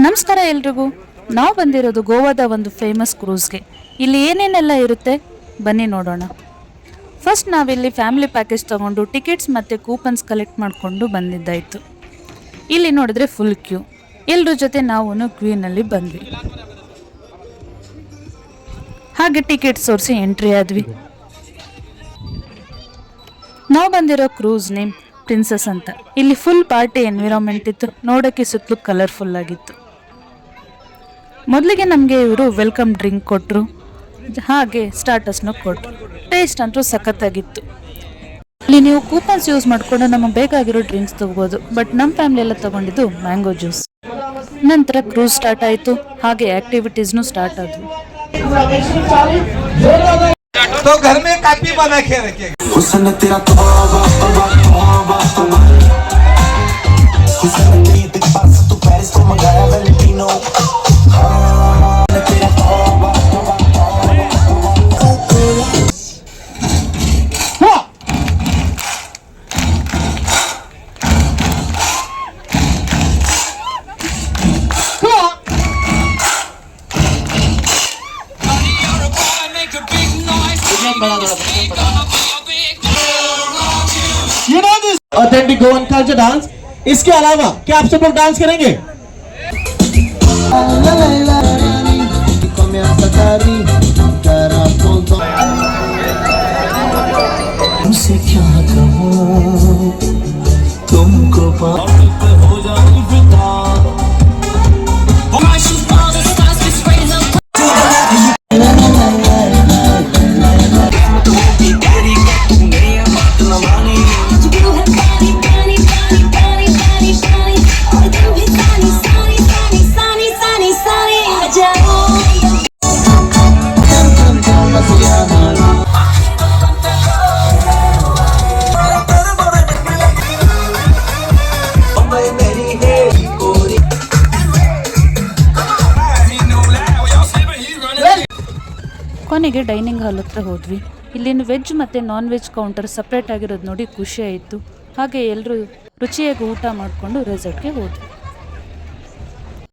ನಮಸ್ಕಾರ ಎಲ್ರಿಗೂ. ನಾವು ಬಂದಿರೋದು ಗೋವಾದ ಒಂದು ಫೇಮಸ್ ಕ್ರೂಸ್ಗೆ. ಇಲ್ಲಿ ಏನೇನೆಲ್ಲ ಇರುತ್ತೆ ಬನ್ನಿ ನೋಡೋಣ. ಫಸ್ಟ್ ನಾವಿಲ್ಲಿ ಫ್ಯಾಮಿಲಿ ಪ್ಯಾಕೇಜ್ ತಗೊಂಡು ಟಿಕೆಟ್ಸ್ ಮತ್ತು ಕೂಪನ್ಸ್ ಕಲೆಕ್ಟ್ ಮಾಡಿಕೊಂಡು ಬಂದಿದ್ದಾಯಿತು. ಇಲ್ಲಿ ನೋಡಿದ್ರೆ ಫುಲ್ ಕ್ಯೂ. ಎಲ್ಲರ ಜೊತೆ ನಾವು ಕ್ಯೂನಲ್ಲಿ ಬಂದ್ವಿ. ಹಾಗೆ ಟಿಕೆಟ್ ತೋರಿಸಿ ಎಂಟ್ರಿ ಆದ್ವಿ. ನಾವು ಬಂದಿರೋ ಕ್ರೂಸ್ ನೇಮ್ ಪ್ರಿನ್ಸಸ್ ಅಂತ. ಇಲ್ಲಿ ಫುಲ್ ಪಾರ್ಟಿ ಎನ್ವಿರಾನ್ಮೆಂಟ್ ಇತ್ತು. ನೋಡೋಕ್ಕೆ ಸುತ್ತಲೂ ಕಲರ್ಫುಲ್ ಆಗಿತ್ತು. ಮೊದಲಿಗೆ ನಮಗೆ ಇವರು ವೆಲ್ಕಮ್ ಡ್ರಿಂಕ್ ಕೊಟ್ಟರು, ಹಾಗೆ ಸ್ಟಾರ್ಟರ್ಸ್ನ ಕೊಟ್ಟರು. ಟೇಸ್ಟ್ ಅಂತೂ ಸಖತ್ತಾಗಿತ್ತು. ಇಲ್ಲಿ ನೀವು ಕೂಪನ್ಸ್ ಯೂಸ್ ಮಾಡಿಕೊಂಡು ನಮಗೆ ಬೇಕಾಗಿರೋ ಡ್ರಿಂಕ್ಸ್ ತಗೋಬೋದು. ಬಟ್ ನಮ್ಮ ಫ್ಯಾಮಿಲಿ ಎಲ್ಲ ತಗೊಂಡಿದ್ದು ಮ್ಯಾಂಗೋ ಜ್ಯೂಸ್. ನಂತರ ಕ್ರೂಸ್ ಸ್ಟಾರ್ಟ್ ಆಯಿತು, ಹಾಗೆ ಆ್ಯಕ್ಟಿವಿಟೀಸ್ನು ಸ್ಟಾರ್ಟ್ ಆದವು. तो घर में काफी बना के रखेगा हुस्न तेरा तौबा तौबा तौबा हुस्न तेरी पास तू पेरिस तो मंगाया वैलेंटिनो तेरा तौबा तौबा You know this authentic Goan culture dance? इसके अलावा क्या आप सब लोग डांस करेंगे? तुमसे क्या कहूँ तुमको हो जाऊं फिदा ಕೊನೆಗೆ ಡೈನಿಂಗ್ ಹಾಲ್ ಹತ್ರ ಹೋದ್ವಿ. ಇಲ್ಲಿನ ವೆಜ್ ಮತ್ತು ನಾನ್ ವೆಜ್ ಕೌಂಟರ್ ಸಪ್ರೇಟ್ ಆಗಿರೋದು ನೋಡಿ ಖುಷಿ ಆಯಿತು. ಹಾಗೆ ಎಲ್ಲರೂ ರುಚಿಯಾಗಿ ಊಟ ಮಾಡಿಕೊಂಡು ರೆಸಾರ್ಟ್ಗೆ ಹೋದ್ವಿ.